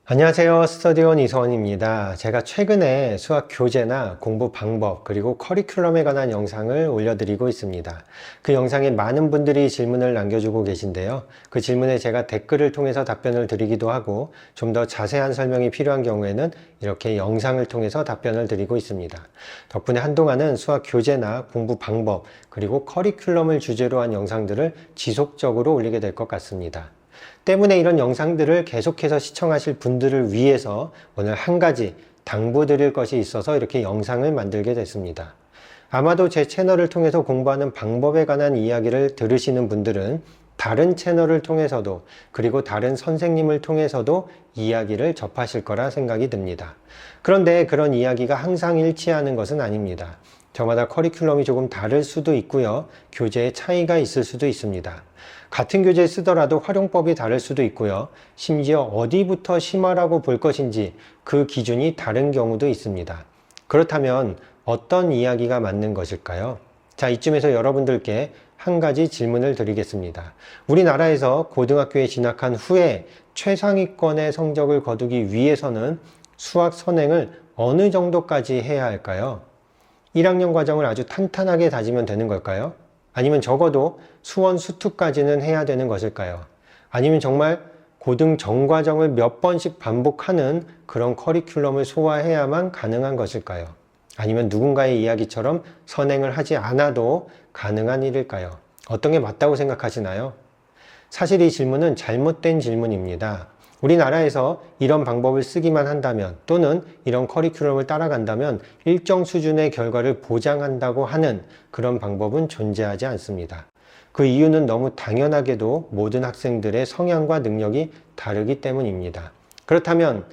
안녕하세요. 스터디원 이서원입니다. 제가 최근에 수학 교재나 공부 방법 그리고 커리큘럼에 관한 영상을 올려드리고 있습니다. 그 영상에 많은 분들이 질문을 남겨주고 계신데요. 그 질문에 제가 댓글을 통해서 답변을 드리기도 하고 좀 더 자세한 설명이 필요한 경우에는 이렇게 영상을 통해서 답변을 드리고 있습니다. 덕분에 한동안은 수학 교재나 공부 방법 그리고 커리큘럼을 주제로 한 영상들을 지속적으로 올리게 될 것 같습니다. 때문에 이런 영상들을 계속해서 시청하실 분들을 위해서 오늘 한 가지 당부드릴 것이 있어서 이렇게 영상을 만들게 됐습니다. 아마도 제 채널을 통해서 공부하는 방법에 관한 이야기를 들으시는 분들은 다른 채널을 통해서도 그리고 다른 선생님을 통해서도 이야기를 접하실 거라 생각이 듭니다. 그런데 그런 이야기가 항상 일치하는 것은 아닙니다. 저마다 커리큘럼이 조금 다를 수도 있고요. 교재의 차이가 있을 수도 있습니다. 같은 교재를 쓰더라도 활용법이 다를 수도 있고요. 심지어 어디부터 심화라고 볼 것인지 그 기준이 다른 경우도 있습니다. 그렇다면 어떤 이야기가 맞는 것일까요? 자, 이쯤에서 여러분들께 한 가지 질문을 드리겠습니다. 우리나라에서 고등학교에 진학한 후에 최상위권의 성적을 거두기 위해서는 수학 선행을 어느 정도까지 해야 할까요? 1학년 과정을 아주 탄탄하게 다지면 되는 걸까요? 아니면 적어도 수원 수투까지는 해야 되는 것일까요? 아니면 정말 고등 전과정을 몇 번씩 반복하는 그런 커리큘럼을 소화해야만 가능한 것일까요? 아니면 누군가의 이야기처럼 선행을 하지 않아도 가능한 일일까요? 어떤 게 맞다고 생각하시나요? 사실 이 질문은 잘못된 질문입니다. 우리나라에서 이런 방법을 쓰기만 한다면 또는 이런 커리큘럼을 따라간다면 일정 수준의 결과를 보장한다고 하는 그런 방법은 존재하지 않습니다. 그 이유는 너무 당연하게도 모든 학생들의 성향과 능력이 다르기 때문입니다. 그렇다면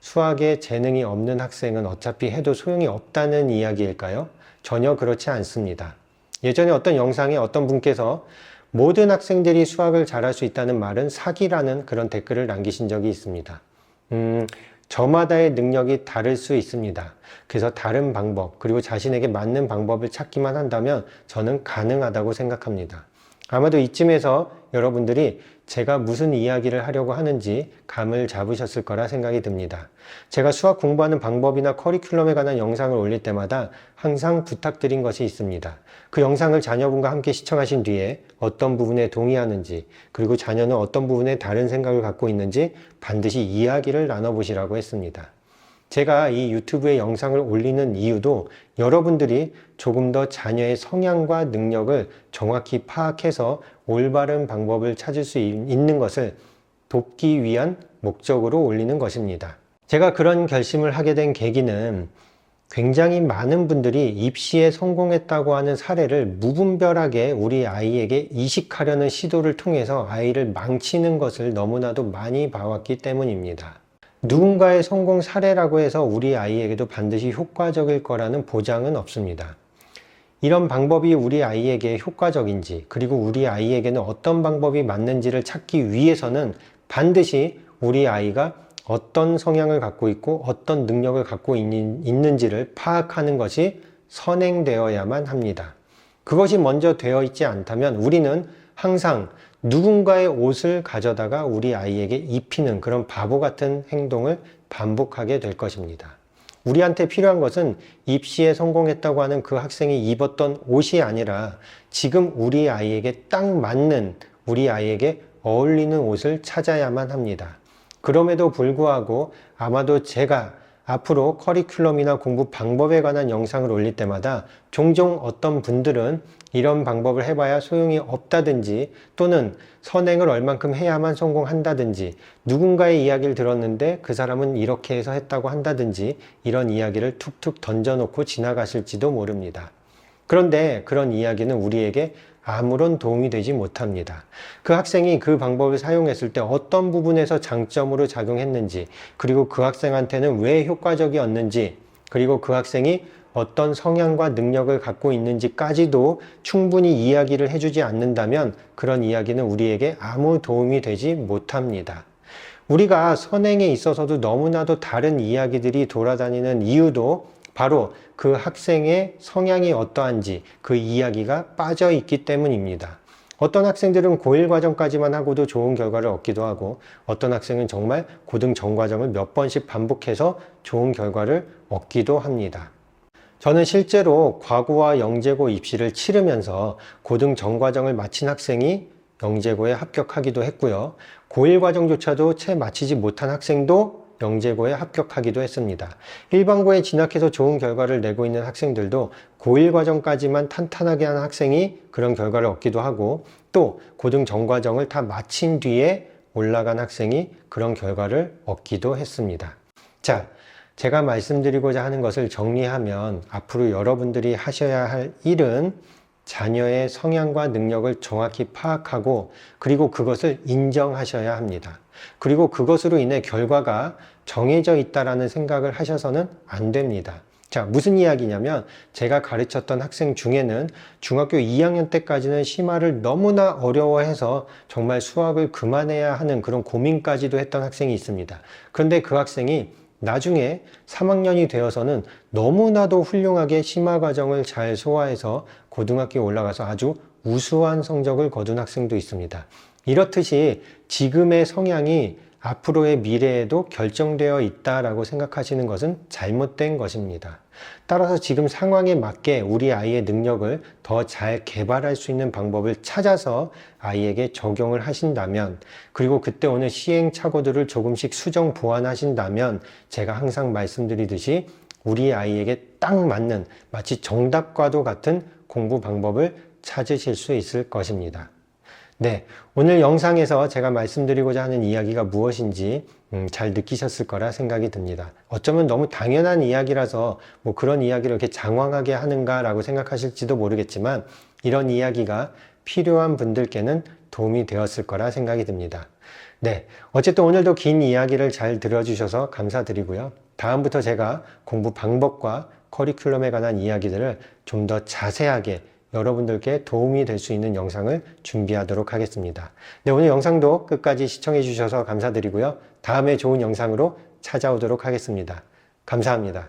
수학에 재능이 없는 학생은 어차피 해도 소용이 없다는 이야기일까요? 전혀 그렇지 않습니다. 예전에 어떤 영상에 어떤 분께서 모든 학생들이 수학을 잘할 수 있다는 말은 사기라는 그런 댓글을 남기신 적이 있습니다. 저마다의 능력이 다를 수 있습니다. 그래서 다른 방법, 그리고 자신에게 맞는 방법을 찾기만 한다면 저는 가능하다고 생각합니다. 아마도 이쯤에서 여러분들이 제가 무슨 이야기를 하려고 하는지 감을 잡으셨을 거라 생각이 듭니다. 제가 수학 공부하는 방법이나 커리큘럼에 관한 영상을 올릴 때마다 항상 부탁드린 것이 있습니다. 그 영상을 자녀분과 함께 시청하신 뒤에 어떤 부분에 동의하는지, 그리고 자녀는 어떤 부분에 다른 생각을 갖고 있는지 반드시 이야기를 나눠보시라고 했습니다. 제가 이 유튜브에 영상을 올리는 이유도 여러분들이 조금 더 자녀의 성향과 능력을 정확히 파악해서 올바른 방법을 찾을 수 있는 것을 돕기 위한 목적으로 올리는 것입니다. 제가 그런 결심을 하게 된 계기는 굉장히 많은 분들이 입시에 성공했다고 하는 사례를 무분별하게 우리 아이에게 이식하려는 시도를 통해서 아이를 망치는 것을 너무나도 많이 봐왔기 때문입니다. 누군가의 성공 사례라고 해서 우리 아이에게도 반드시 효과적일 거라는 보장은 없습니다. 이런 방법이 우리 아이에게 효과적인지, 그리고 우리 아이에게는 어떤 방법이 맞는지를 찾기 위해서는 반드시 우리 아이가 어떤 성향을 갖고 있고 어떤 능력을 갖고 있는지를 파악하는 것이 선행되어야만 합니다. 그것이 먼저 되어 있지 않다면 우리는 항상 누군가의 옷을 가져다가 우리 아이에게 입히는 그런 바보 같은 행동을 반복하게 될 것입니다. 우리한테 필요한 것은 입시에 성공했다고 하는 그 학생이 입었던 옷이 아니라 지금 우리 아이에게 딱 맞는, 우리 아이에게 어울리는 옷을 찾아야만 합니다. 그럼에도 불구하고 아마도 제가 앞으로 커리큘럼이나 공부 방법에 관한 영상을 올릴 때마다 종종 어떤 분들은 이런 방법을 해봐야 소용이 없다든지 또는 선행을 얼만큼 해야만 성공한다든지 누군가의 이야기를 들었는데 그 사람은 이렇게 해서 했다고 한다든지 이런 이야기를 툭툭 던져놓고 지나가실지도 모릅니다. 그런데 그런 이야기는 우리에게 아무런 도움이 되지 못합니다. 그 학생이 그 방법을 사용했을 때 어떤 부분에서 장점으로 작용했는지, 그리고 그 학생한테는 왜 효과적이었는지, 그리고 그 학생이 어떤 성향과 능력을 갖고 있는지까지도 충분히 이야기를 해주지 않는다면 그런 이야기는 우리에게 아무 도움이 되지 못합니다. 우리가 선행에 있어서도 너무나도 다른 이야기들이 돌아다니는 이유도 바로 그 학생의 성향이 어떠한지 그 이야기가 빠져 있기 때문입니다. 어떤 학생들은 고1 과정까지만 하고도 좋은 결과를 얻기도 하고 어떤 학생은 정말 고등 전과정을 몇 번씩 반복해서 좋은 결과를 얻기도 합니다. 저는 실제로 과고와 영재고 입시를 치르면서 고등 전과정을 마친 학생이 영재고에 합격하기도 했고요. 고1 과정조차도 채 마치지 못한 학생도 영재고에 합격하기도 했습니다. 일반고에 진학해서 좋은 결과를 내고 있는 학생들도 고1 과정까지만 탄탄하게 한 학생이 그런 결과를 얻기도 하고 또 고등 전과정을 다 마친 뒤에 올라간 학생이 그런 결과를 얻기도 했습니다. 자, 제가 말씀드리고자 하는 것을 정리하면 앞으로 여러분들이 하셔야 할 일은 자녀의 성향과 능력을 정확히 파악하고 그리고 그것을 인정하셔야 합니다. 그리고 그것으로 인해 결과가 정해져 있다라는 생각을 하셔서는 안 됩니다. 자, 무슨 이야기냐면 제가 가르쳤던 학생 중에는 중학교 2학년 때까지는 심화를 너무나 어려워해서 정말 수학을 그만해야 하는 그런 고민까지도 했던 학생이 있습니다. 그런데 그 학생이 나중에 3학년이 되어서는 너무나도 훌륭하게 심화 과정을 잘 소화해서 고등학교에 올라가서 아주 우수한 성적을 거둔 학생도 있습니다. 이렇듯이 지금의 성향이 앞으로의 미래에도 결정되어 있다라고 생각하시는 것은 잘못된 것입니다. 따라서 지금 상황에 맞게 우리 아이의 능력을 더 잘 개발할 수 있는 방법을 찾아서 아이에게 적용을 하신다면 그리고 그때 오는 시행착오들을 조금씩 수정 보완하신다면 제가 항상 말씀드리듯이 우리 아이에게 딱 맞는 마치 정답과도 같은 공부 방법을 찾으실 수 있을 것입니다. 네, 오늘 영상에서 제가 말씀드리고자 하는 이야기가 무엇인지 잘 느끼셨을 거라 생각이 듭니다. 어쩌면 너무 당연한 이야기라서 뭐 그런 이야기를 이렇게 장황하게 하는가라고 생각하실지도 모르겠지만 이런 이야기가 필요한 분들께는 도움이 되었을 거라 생각이 듭니다. 네, 어쨌든 오늘도 긴 이야기를 잘 들어주셔서 감사드리고요. 다음부터 제가 공부 방법과 커리큘럼에 관한 이야기들을 좀 더 자세하게 여러분들께 도움이 될 수 있는 영상을 준비하도록 하겠습니다. 네, 오늘 영상도 끝까지 시청해 주셔서 감사드리고요. 다음에 좋은 영상으로 찾아오도록 하겠습니다. 감사합니다.